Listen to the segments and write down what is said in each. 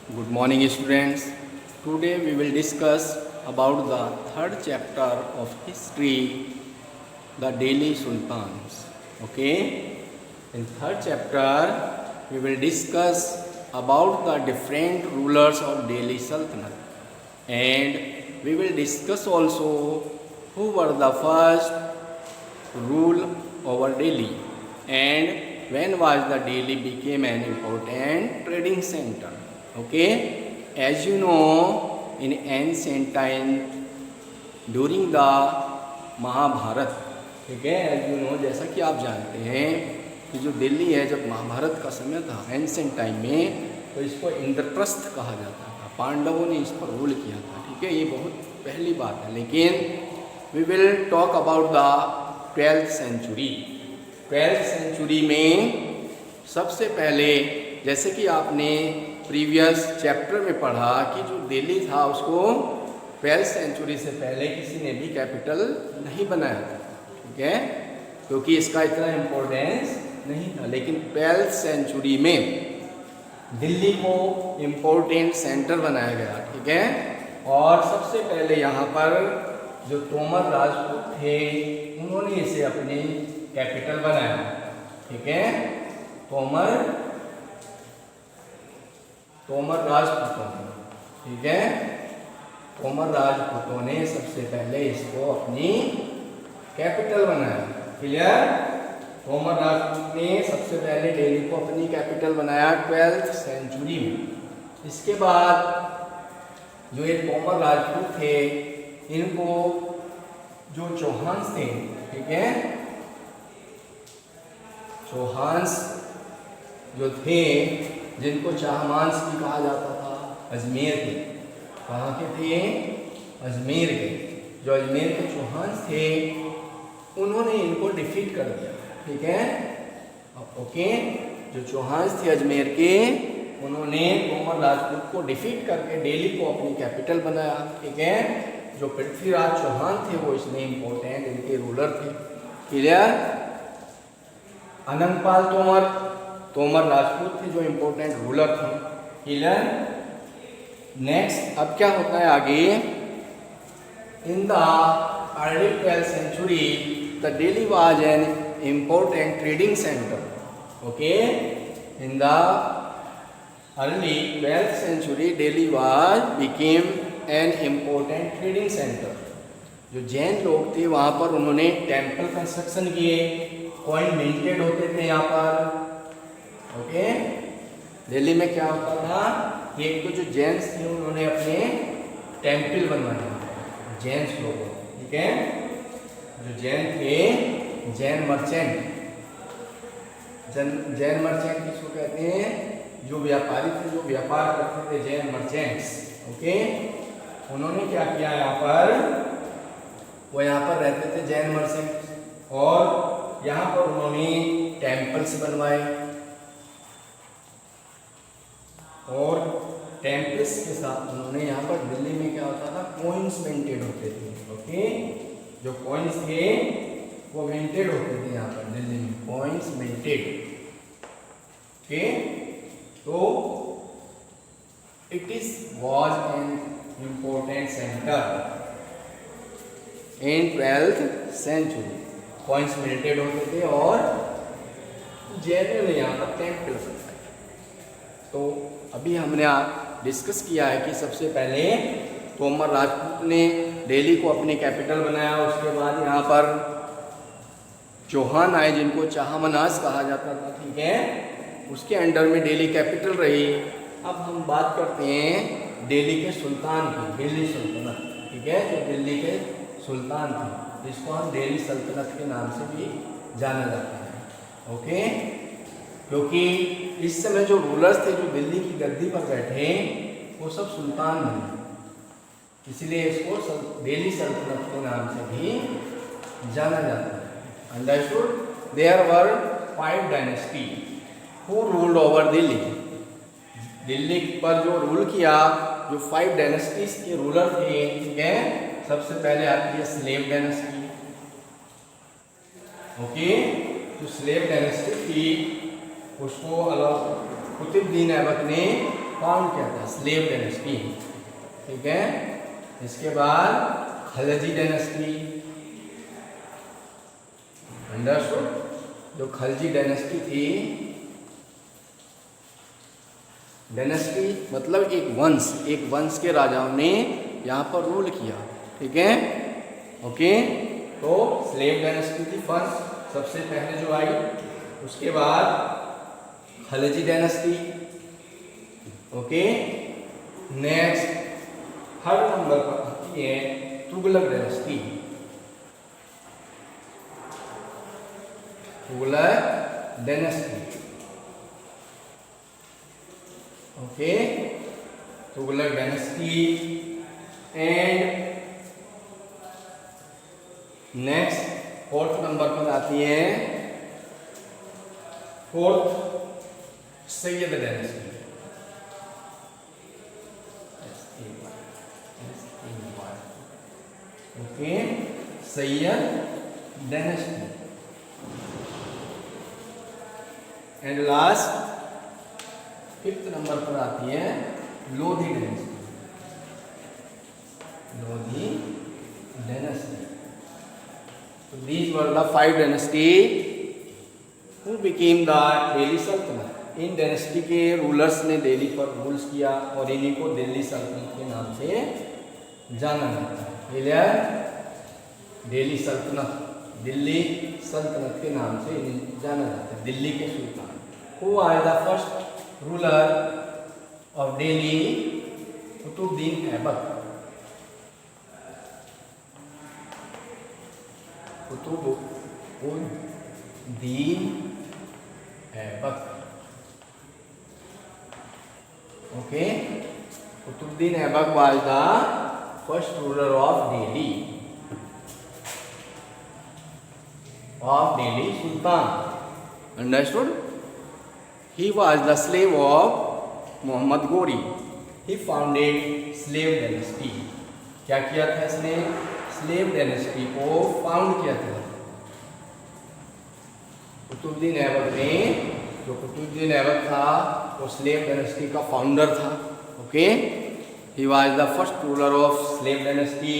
Good morning, students. Today we will discuss about the third chapter of history, the Delhi Sultans. Okay. In third chapter, we will discuss about the different rulers of Delhi Sultanate, and we will discuss also who were the first rule over Delhi and when was the Delhi became an important trading center. Okay, as you know, in ancient time during the Mahabharat, ठीक है, as you know, जैसा कि आप जानते हैं कि जो दिल्ली है, जब महाभारत का समय था एंसेंट टाइम में, तो इसको इंद्रप्रस्थ कहा जाता था। पांडवों ने इस पर रूल किया था, ठीक है, ये बहुत पहली बात है। लेकिन we will talk about the 12th century. 12th century में सबसे पहले, जैसे कि आपने प्रीवियस चैप्टर में पढ़ा कि जो दिल्ली था उसको 12th सेंचुरी से पहले किसी ने भी कैपिटल नहीं बनाया था, ठीक है, क्योंकि इसका इतना इम्पोर्टेंस नहीं था। लेकिन 12th सेंचुरी में दिल्ली को इम्पोर्टेंट सेंटर बनाया गया, ठीक है। और सबसे पहले यहाँ पर जो तोमर राजपूत थे उन्होंने इसे अपनी कैपिटल बनाया, ठीक है। तोमर राजपूतों, ठीक है, तोमर राजपूतों ने सबसे पहले इसको अपनी कैपिटल बनाया। क्लियर? तोमर राजपूत ने सबसे पहले दिल्ली को अपनी कैपिटल बनाया 12th सेंचुरी में। इसके बाद जो ये तोमर राजपूत थे, इनको जो चौहान थे, ठीक है, चौहान जो थे जिनको चाहमांस भी कहा जाता था, अजमेर के, कहाँ के थे? अजमेर के। जो अजमेर के चौहान थे उन्होंने इनको डिफीट कर दिया, ठीक है। ओके, जो चौहान थे अजमेर के, उन्होंने तोमर राजपूत को डिफीट करके दिल्ली को अपनी कैपिटल बनाया, ठीक है। जो पृथ्वीराज चौहान थे वो इसमें इम्पोर्टेंट इनके रूलर थे। क्लियर? अनंगपाल तोमर राजपूत थे जो इम्पोर्टेंट रूलर थे। क्लियर? नेक्स्ट, अब क्या होता है आगे? In the early 12th century the Delhi was an important trading centre. Okay, in the early 12th century Delhi was became an important trading centre. जो जैन लोग थे वहाँ पर उन्होंने टेम्पल कंस्ट्रक्शन किए, कॉइन मिंटेड होते थे यहाँ पर। ओके, दिल्ली में क्या होता था कि एक तो जो जैन्स थे उन्होंने अपने टेम्पल बनवाए, जैन्स लोग, ठीक है। जो जैन थे, जैन मर्चेंट, जैन मर्चेंट किसको कहते हैं? जो व्यापारी थे, जो व्यापार करते थे, जैन मर्चेंट्स। ओके, उन्होंने क्या किया यहाँ पर? वो यहाँ पर रहते थे जैन मर्चेंट्स, और यहाँ पर उन्होंने टेम्पल्स बनवाए, और टेम्पल्स के साथ उन्होंने यहाँ पर दिल्ली में क्या होता था? कॉइन्स मिंटेड होते थे। ओके, जो कॉइन्स थे वो मिंटेड होते थे यहाँ पर दिल्ली में, कॉइन्स मिंटेड। ओके, तो it is was an important centre in 12th century. Coins minted होते थे और जैनों ने यहाँ पर टेम्पल बनवाए। तो अभी हमने डिस्कस किया है कि सबसे पहले तोमर राजपूत ने दिल्ली को अपनी कैपिटल बनाया। उसके बाद यहाँ पर चौहान आए जिनको चाहमनास कहा जाता था, ठीक है, उसके अंडर में दिल्ली कैपिटल रही। अब हम बात करते हैं दिल्ली के सुल्तान की, दिल्ली सल्तनत, ठीक है, जो दिल्ली के सुल्तान थे, जिसको हम दिल्ली सल्तनत के नाम से भी जाना जाता है। ओके, क्योंकि इस समय जो रूलर्स थे जो दिल्ली की गद्दी पर बैठे वो सब सुल्तान बने, इसलिए इसको दिल्ली सल्तनत के नाम से भी जाना जाता है। Understood? There were 5 dynasty who ruled over Delhi. Delhi पर जो रूल किया, जो 5 डायनेस्टीज के रूलर थे, ठीक है। सबसे पहले आती है स्लेव डायनेस्टी। ओके, जो स्लेव डायनेस्टी थी उसको कुतुबुद्दीन ऐबक ने फाउंड किया था, स्लेव डायनेस्टी, ठीक है। इसके बाद खलजी डायनेस्टी, अंडरस्टूड। जो खलजी डायनेस्टी थी, डायनेस्टी मतलब एक वंश के राजाओं ने यहाँ पर रूल किया, ठीक है, ओके। तो स्लेव डायनेस्टी थी फर्स्ट, सबसे पहले जो आई। उसके बाद Khalji dynasty, okay. Next third number पर आती है Tughlaq dynasty, Tughlaq dynasty, okay, Tughlaq dynasty. And next fourth number पर आती है fourth Syed dynasty, okay, Syed dynasty. And last fifth number पर आती है Lodhi dynasty, Lodhi dynasty. So these were the 5 dynasty who became the Delhi Sultanate. In dynasty के रूलर्स ने दिल्ली पर rules किया और इन्हीं को दिल्ली सल्तनत के नाम से जाना जाता है। क्लियर? दिल्ली सल्तनत, दिल्ली सल्तनत के नाम से इन्हें जाना जाता है, दिल्ली के सुल्तान। Who was the first ruler of Delhi? Qutbuddin Aibak. Qutbuddin Aibak, ओके। Qutbuddin Aibak was the first ruler of Delhi, Sultan. Understood? He was the slave of Muhammad Ghori. He founded slave dynasty. क्या किया था इसने? स्लेव डायनेस्टी को फाउंड किया था कुतुबुद्दीन ऐबक ने। जो कुतुबुद्दीन ऐबक था वो स्लेव डायनेस्टी का फाउंडर था, okay. He was the first ruler of slave dynasty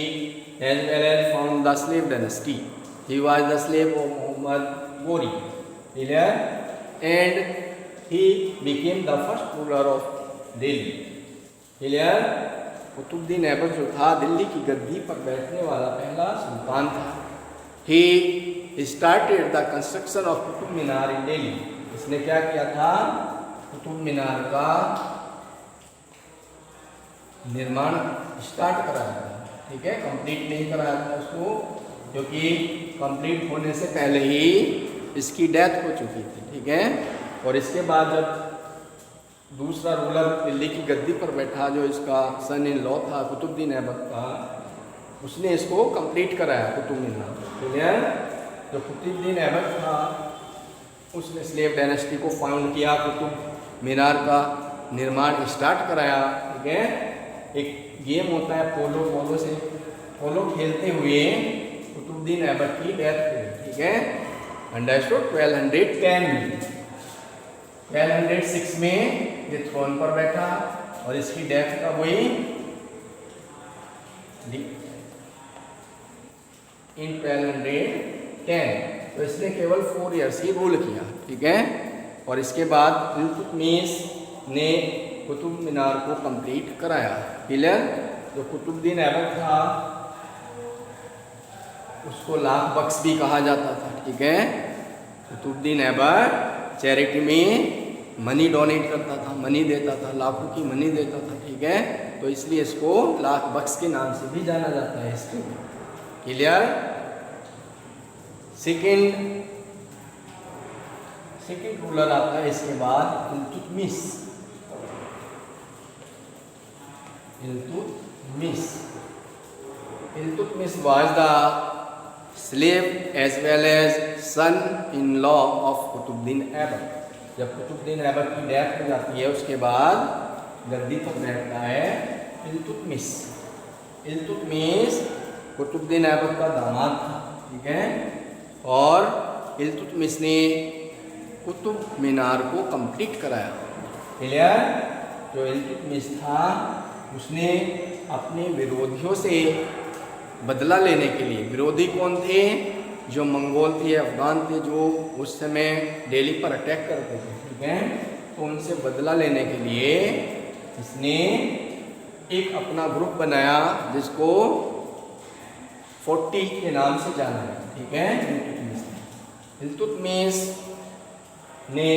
as well as found the slave dynasty. He was the slave of Mohammad Ghori, clear? And he became the first ruler of Delhi, clear? Qutubuddin Aibak जो था दिल्ली की गद्दी पर बैठने वाला पहला सुल्तान था। He started the construction of Qutub Minar in Delhi. इसने क्या किया था? कुतुब मीनार का निर्माण स्टार्ट कराया था, ठीक है, कंप्लीट नहीं कराया था उसको, क्योंकि कंप्लीट होने से पहले ही इसकी डेथ हो चुकी थी, ठीक है। और इसके बाद जब दूसरा रूलर दिल्ली की गद्दी पर बैठा, जो इसका सन इन लॉ था कुतुबुद्दीन ऐबक का, उसने इसको कंप्लीट कराया कुतुब मीनार, क्लियर? जो कुतुबुद्दीन ऐबक था उसने स्लेव डायनेस्टी को फाउंड किया, कुतुब मीनार का निर्माण स्टार्ट कराया, ठीक है। एक गेम होता है पोलो खेलते हुए कुतुबुद्दीन ऐबक की डेथ हुई, ठीक है, अंडरस्टूड। 1206 में ये थ्रोन पर बैठा और इसकी डेथ कब हुई? इन 1210। तो इसने केवल 4 ईयर्स ही रूल किया, ठीक है। और इसके बाद इल्तुतमिश ने कुतुब मीनार को कंप्लीट कराया, क्लियर? जो कुतुबुद्दीन ऐबक था उसको लाख बख्श भी कहा जाता था, ठीक है। कुतुबुद्दीन ऐबक चैरिटी में मनी डोनेट करता था, मनी देता था, लाखों की मनी देता था, ठीक है। तो इसलिए इसको लाख बख्श के नाम से भी जाना जाता है इसको, क्लियर? सेकेंड रूलर आता है इसके बाद Iltutmish. Iltutmish was the slave as well as son in law of Qutbuddin Aibak. जब कुतुबुद्दीन ऐबक की डेथ हो जाती है उसके बाद गद्दी पर बैठता है इल्तुतमिश। इल्तुतमिश कुतुबुद्दीन ऐबक का दामाद था, ठीक है। और इल्तुतमिश ने कुतुब मीनार को कंप्लीट कराया, क्लियर? जो इल्तुतमिश था उसने अपने विरोधियों से बदला लेने के लिए, विरोधी कौन थे? जो मंगोल थे, अफगान थे, जो उस समय दिल्ली पर अटैक करते थे, ठीक है। तो उनसे बदला लेने के लिए इसने एक अपना ग्रुप बनाया जिसको 40 के नाम से जाना है, ठीक है। इल्तुतमिश ने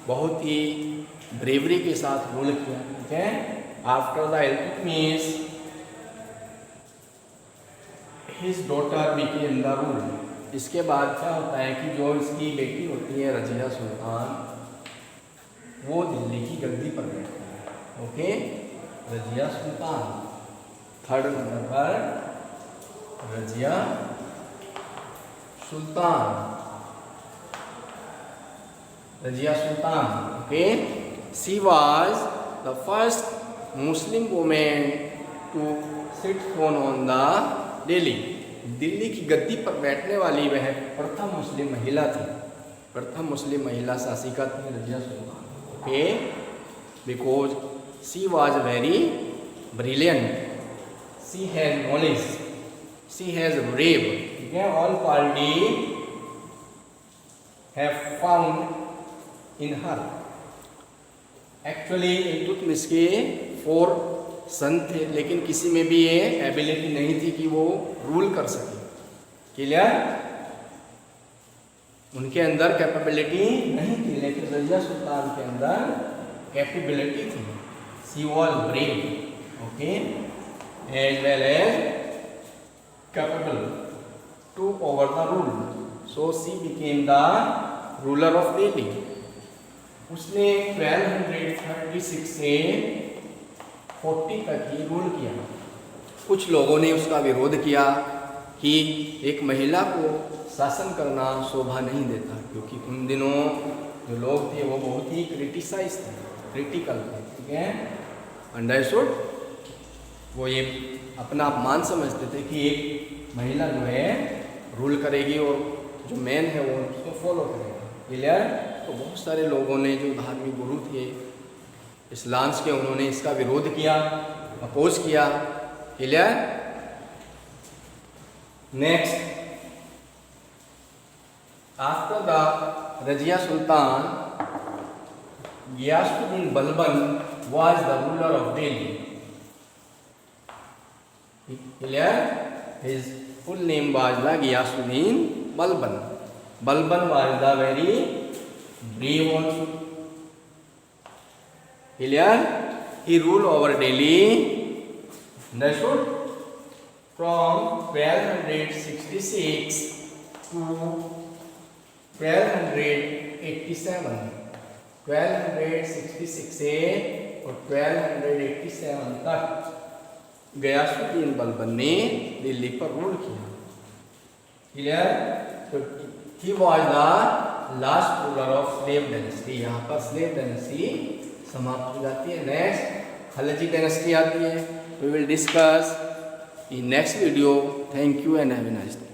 बहुत ही ब्रेवरी के साथ रूल किया, ठीक है। After the Iltutmish his daughter became the ruler. इसके बाद क्या होता है कि जो इसकी बेटी होती है रजिया सुल्तान, वो दिल्ली की गद्दी पर बैठती है, ओके। रजिया सुल्तान, थर्ड नंबर पर Razia Sultan, Razia Sultan, okay. She was the first Muslim women to sit throne on the Delhi. Delhi की गद्दी पर बैठने वाली वह प्रथम मुस्लिम महिला थी, प्रथम मुस्लिम महिला शासिका थी Razia Sultan, okay. Because she was very brilliant, she has knowledge, she has brave, ठीक है। All party have found in her. Actually Iltutmish के 4 सन थे, लेकिन किसी में भी ये एबिलिटी नहीं थी कि वो रूल कर सके, क्लियर। उनके अंदर कैपेबिलिटी नहीं थी, लेकिन रजिया सुल्तान के अंदर कैपेबिलिटी थी। She was brave, okay, as well as capable to over the rule, so she became the ruler of Delhi. उसने 1236 से 40 तक ही रूल किया। कुछ लोगों ने उसका विरोध किया कि एक महिला को शासन करना शोभा नहीं देता, क्योंकि उन दिनों जो लोग थे वो बहुत ही क्रिटिसाइज थे, क्रिटिकल थे, ठीक है। अंडरस्टूड? वो ये अपना अपमान समझते थे कि एक महिला जो है रूल करेगी और जो मैन है वो उसको फॉलो करेगा, क्लियर। तो बहुत सारे लोगों ने, जो धार्मिक गुरु थे इस्लाम के, उन्होंने इसका विरोध किया, अपोज किया, clear. Next, after the Razia Sultan, Ghiyasuddin Balban was the ruler of Delhi, clear. His full name was the Ghiyasuddin Balban. Balban was the very brave also, clear. He ruled over Delhi, understood, from 1266 to 1287, 1266 से और 1287 तक गयासुद्दीन बलबन ने दिल्ली पर rule किया, clear. तो he was the last ruler of slave dynasty. यहाँ पर slave dynasty समाप्त हो जाती है। नेक्स्ट खलजी डायनेस्टी आती है। We will discuss in next video. Thank you and have a nice day.